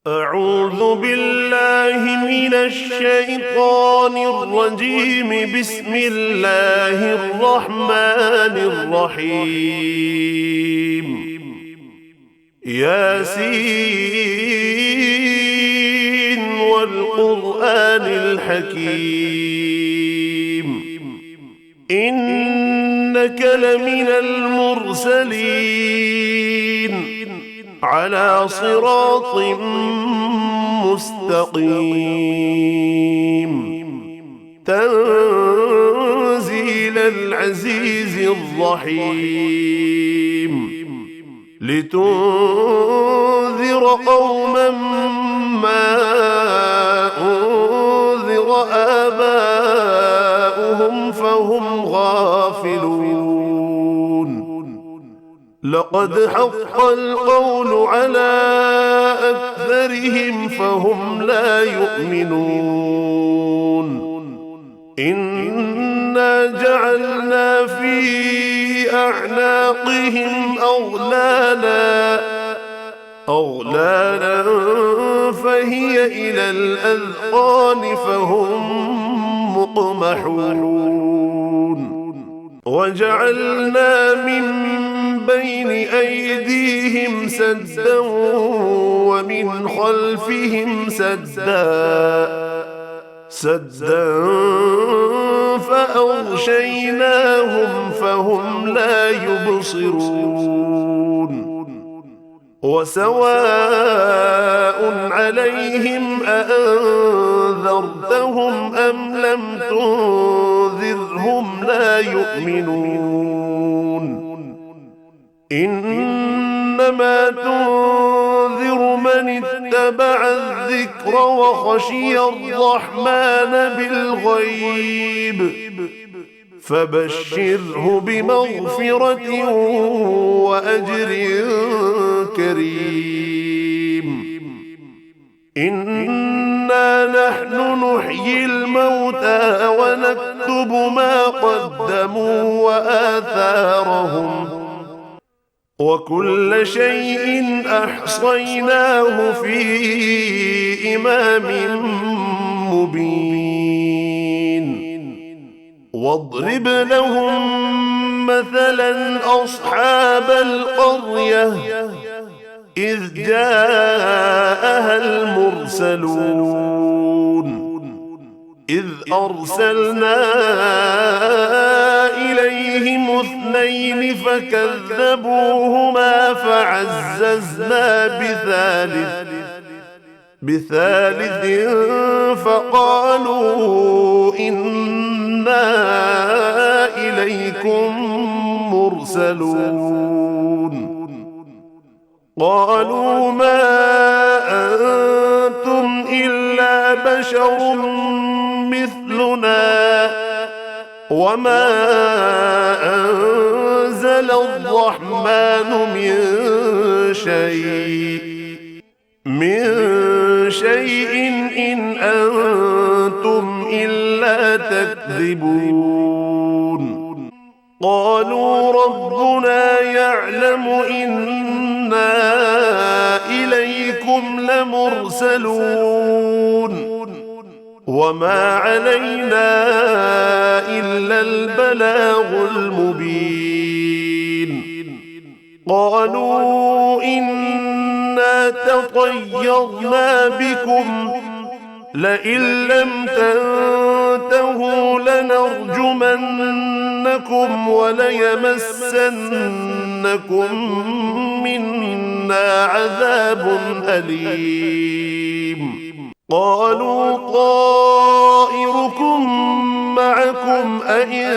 أعوذ بالله من الشيطان الرجيم. بسم الله الرحمن الرحيم. ياسين والقرآن الحكيم إنك لمن المرسلين على صراط مستقيم. تنزيل العزيز الرحيم. لتنذر قوما ما أنذر آباؤهم فهم غافلون. لقد حق القول على أكثرهم فهم لا يؤمنون. إنا جعلنا في أعناقهم أغلالا فهي إلى الأذقان فهم مقمحون. وجعلنا من بين أيديهم سدا ومن خلفهم سدا فأغشيناهم فهم لا يبصرون. وسواء عليهم أأنذرتهم أم لم تنذرهم لا يؤمنون. إنما تنذر من اتبع الذكر وخشي الرحمن بالغيب فبشره بمغفرة وأجر كريم. إنا نحن نحيي الموتى ونكتب ما قدموا وآثارهم وكل شيء أحصيناه في إمام مبين. واضرب لهم مثلا أصحاب القرية إذ جاءها المرسلون. إذ أرسلنا إليهم اثنين فكذبوهما فعززنا بثالث فقالوا إنا إليكم مرسلون. قالوا ما أنتم إلا بشر مثلنا وما أنزل الرحمن من شيء إن أنتم إلا تكذبون. قالوا ربنا يعلم إنا إليكم لمرسلون وما علينا إلا البلاغ المبين. قالوا إنا تطيرنا بكم لئن لم تنتهوا لنرجمنكم وليمسنكم منا عذاب أليم. قالوا طائركم معكم أئن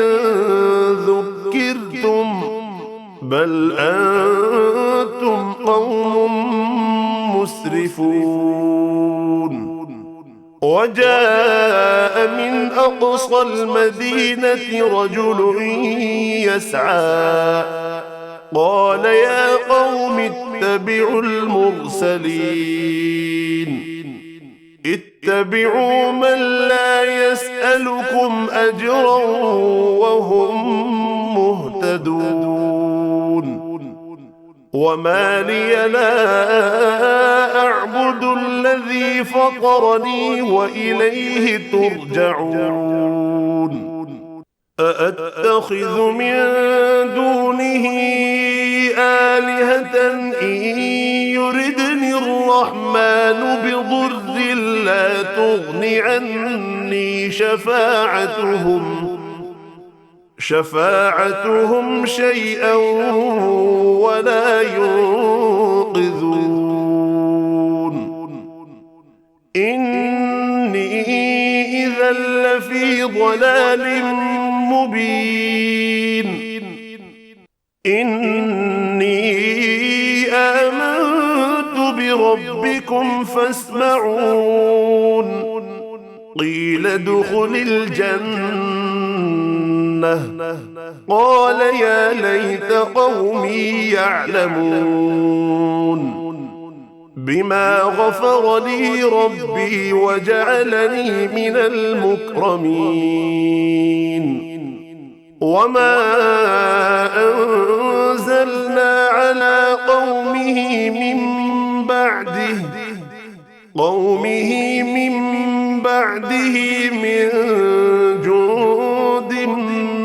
ذكرتم بل أنتم قوم مسرفون. وجاء من أقصى المدينة رجل يسعى قال يا قوم اتبعوا المرسلين. اتبعوا من لا يسألكم أجرا وهم مهتدون. وما لي لا أعبد الذي فطرني وإليه ترجعون أأتخذ من دونه آلهة إن يردني الرحمن بضر لا تغن عني شفاعتهم شيئا ولا ينقذون إني إذا لفي ضلال مبين إني آمنت بربكم فاسمعون قيل ادخل الجنة قال يا ليت قومي يعلمون بما غفر لي ربي وجعلني من المكرمين وما أنزلنا على قومه من بعده من جند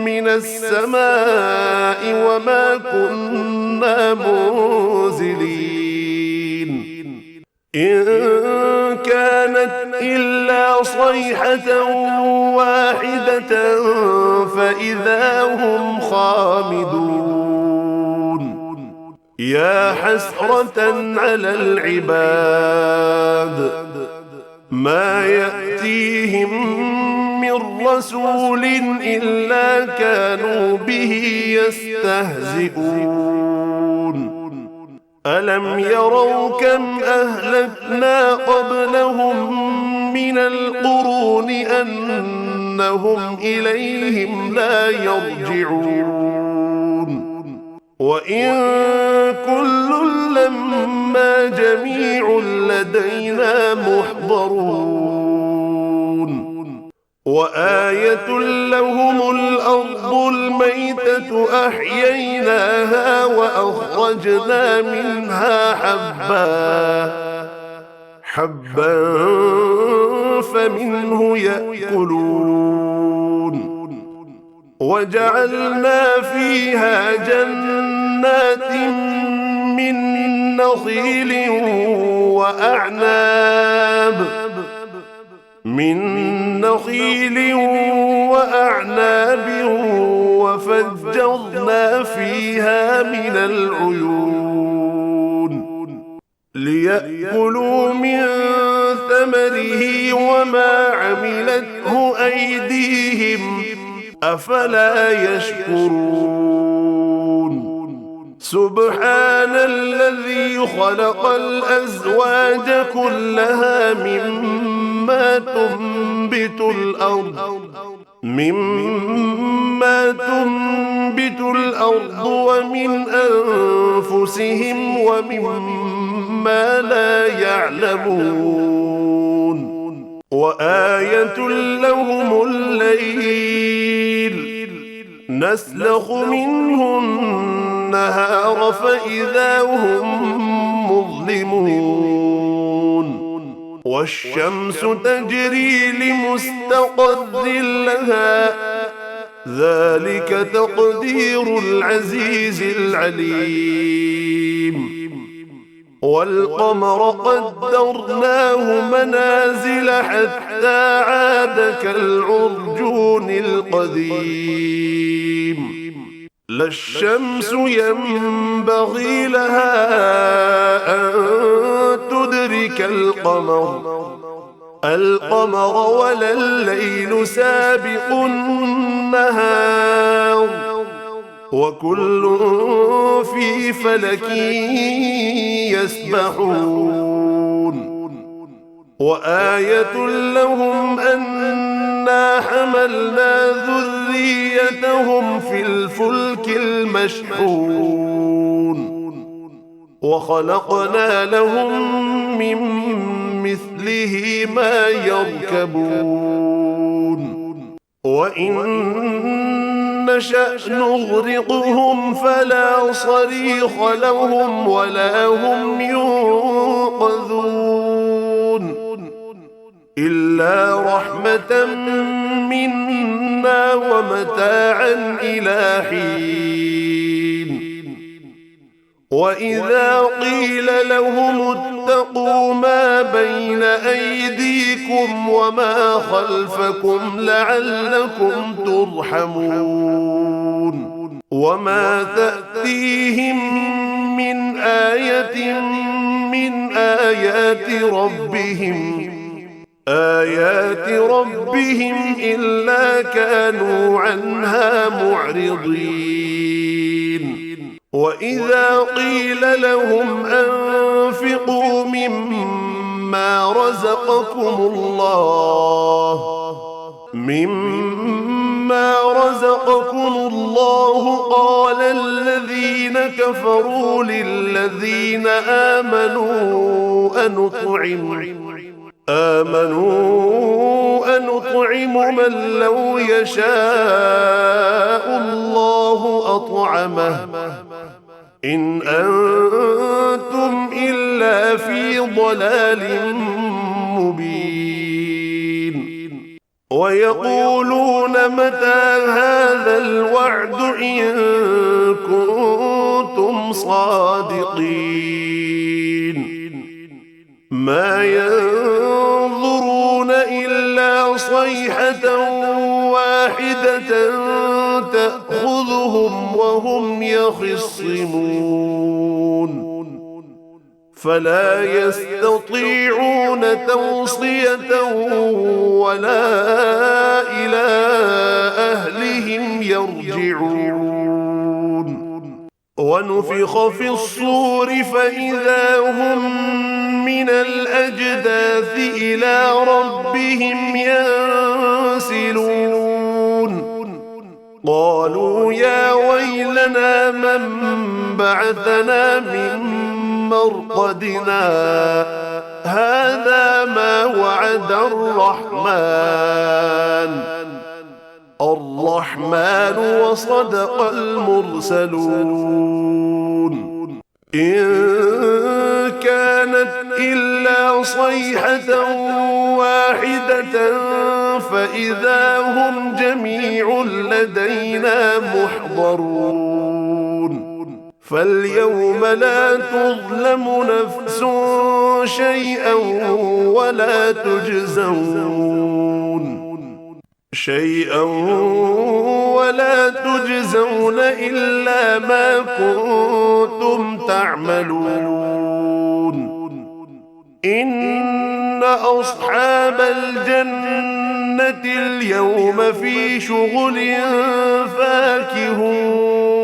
من السماء وما كنا منزلين إن كانت إلا صيحة واحدة فإذا هم خامدون يا حسرة على العباد ما يأتيهم من رسول إلا كانوا به يستهزئون ألم يروا كم أهلكنا قبلهم من القرون أنهم إليهم لا يرجعون وإن كل لما جميع لدينا محضرون وآية لهم الأرض الميتة أحييناها وأخرجنا منها حبا فمنه يأكلون وجعلنا فيها جنات من نخيل وأعناب وفجرنا فيها من العيون ليأكلوا من ثمره وما عملته أيديهم أفلا يشكرون سبحان الذي خلق الأزواج كلها مما تنبت الأرض ومن أنفسهم ومما لا يعلمون وآية لهم الليل نسلخ منه النهار فإذا هم مظلمون والشمس تجري لمستقر لها ذلك تقدير العزيز العليم والقمر قدرناه منازل حتى عاد كالعرجون القديم لا الشمس ينبغي لها أن تدرك القمر ولا الليل سابق النهار وكل في فلك يسبحون وآية لهم أنا حملنا ذريتهم في الفلك المشحون وخلقنا لهم من مثله ما يركبون وإن نشأ نغرقهم فلا صريخ لهم ولا هم ينقذون إلا رحمة منا ومتاعا إلى حين. وإذا قيل لهم اتقوا ما بين أيديكم وما خلفكم لعلكم ترحمون وما تأتيهم من آية من آيات ربهم إلا كانوا عنها معرضين. وإذا قيل لهم أنفقوا مما رزقكم الله قال الذين كفروا للذين آمنوا أنطعم من لو يشاء الله أطعمه إن أنتم إلا في ضلال مبين. ويقولون متى هذا الوعد إن كنتم صادقين ما ينظرون إلا صيحة واحدة تأخذهم وهم يخصمون فلا يستطيعون توصية ولا إلى أهلهم يرجعون. ونفخ في الصور فإذا هم من الأجداث إلى ربهم ينسلون قالوا يا ويلنا من بعثنا من مرقدنا هذا ما وعد الرحمن وصدق المرسلون إن كانت إلا صيحة واحدة فإذا هم جميع لدينا محضرون. فاليوم لا تظلم نفس شيئا ولا تجزون إلا ما كنتم تعملون. إن أصحاب الجنة اليوم في شغل فاكهون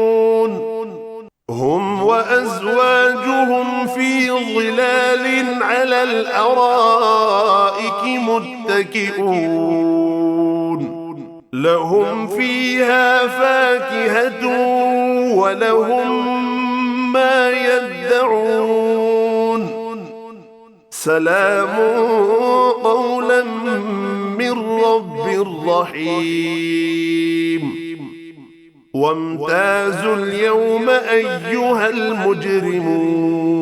هم وأزواجهم في ظلال على الأرائك متكئون لهم فيها فاكهة ولهم ما يدعون سلام قولا من رب رحيم. وامتازوا اليوم أيها المجرمون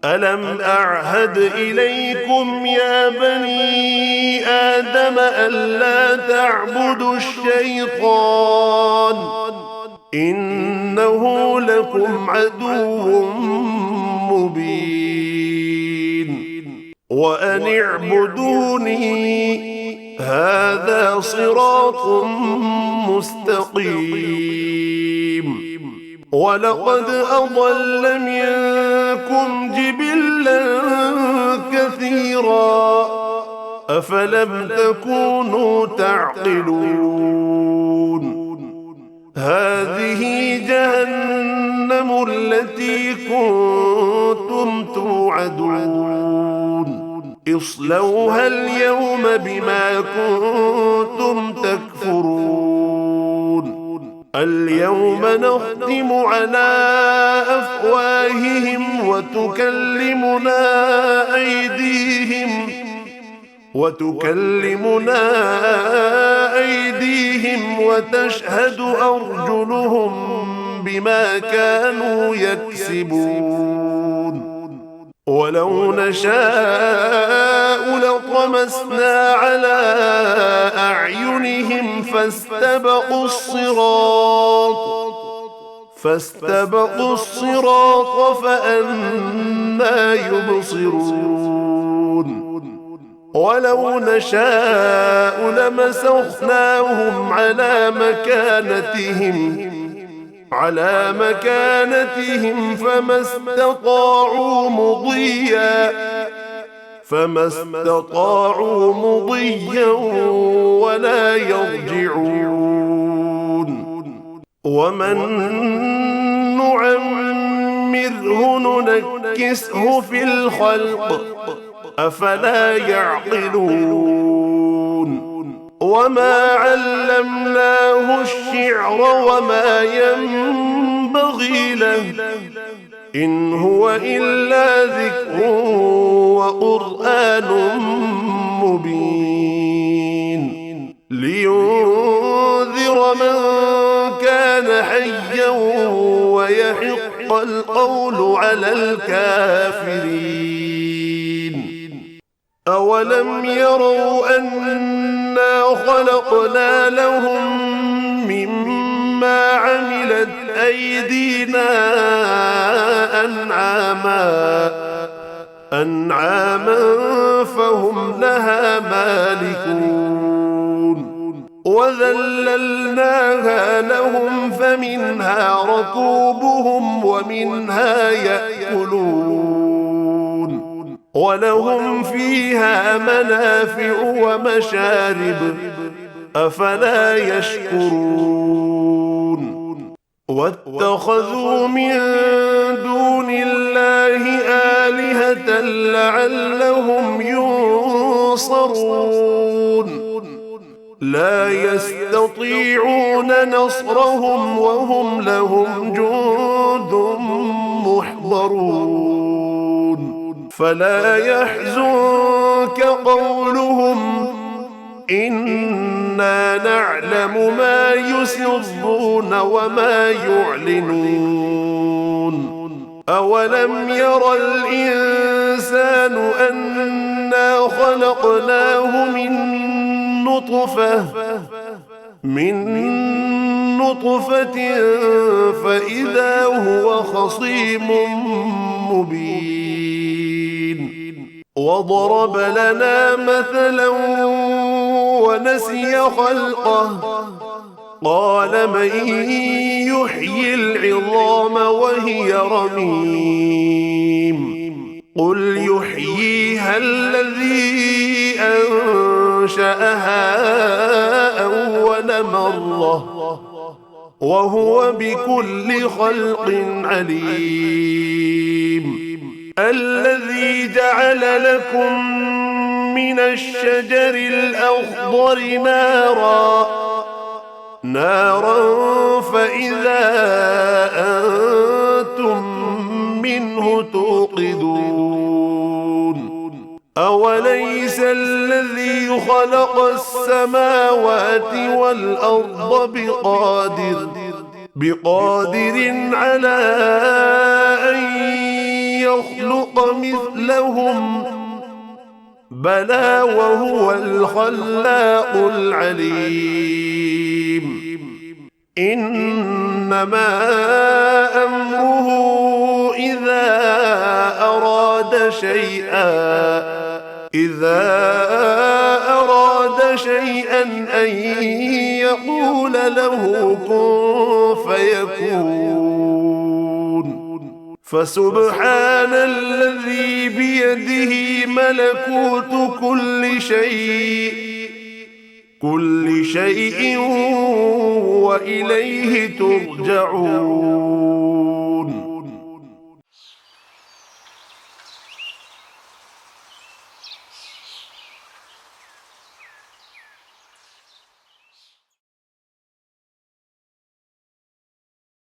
ألم أعهد إليكم يا بني آدم ألا تعبدوا الشيطان إنه لكم عدو مبين وأن اعبدوني هذا صراط مستقيم. ولقد أضل منكم جبلا كثيرا أفلم تكونوا تعقلون. هذه جهنم التي كنتم توعدون اصلوها اليوم بما كنتم تكفرون. اليوم نختم على أفواههم وتكلمنا أيديهم وتشهد أرجلهم بما كانوا يكسبون. ولو نشاء لطمسنا على أعينهم فاستبقوا الصراط فأنى يبصرون ولو نشاء لمسخناهم على مكانتهم فما استطاعوا مضيا ولا يرجعون ومن نعمره ننكسه في الخلق أفلا يعقلون وما علمناه الشعر وما ينبغي له إن هو إلا ذكر وقرآن مبين لينذر من كان حيا ويحق القول على الكافرين أولم يروا أنا خلقنا لهم مما عملت أيدينا أنعاما فهم لها مالكون وذللناها لهم فمنها ركوبهم ومنها يأكلون ولهم فيها منافع ومشارب أفلا يشكرون واتخذوا من دون الله آلهة لعلهم ينصرون لا يستطيعون نصرهم وهم لهم جند محضرون فلا يحزنك قولهم إنا نعلم ما يسرون وما يعلنون أولم ير الإنسان أنا خلقناه من نطفة فإذا هو خصيم مبين وضرب لنا مثلا ونسي خلقه قال من يحيي العظام وهي رميم قل يحييها الذي أنشأها أول مرة وهو بكل خلق عليم الذي جعل لكم من الشجر الأخضر نارا فإذا أنتم منه توقدون أوليس الذي خلق السماوات والأرض بقادر على أن يخلق مثلهم بلى وهو الخلاق العليم إنما أمره إذا أراد شيئا أن يقول له كن فيكون فسبحان الذي بيده ملكوت كل شيء وإليه ترجعون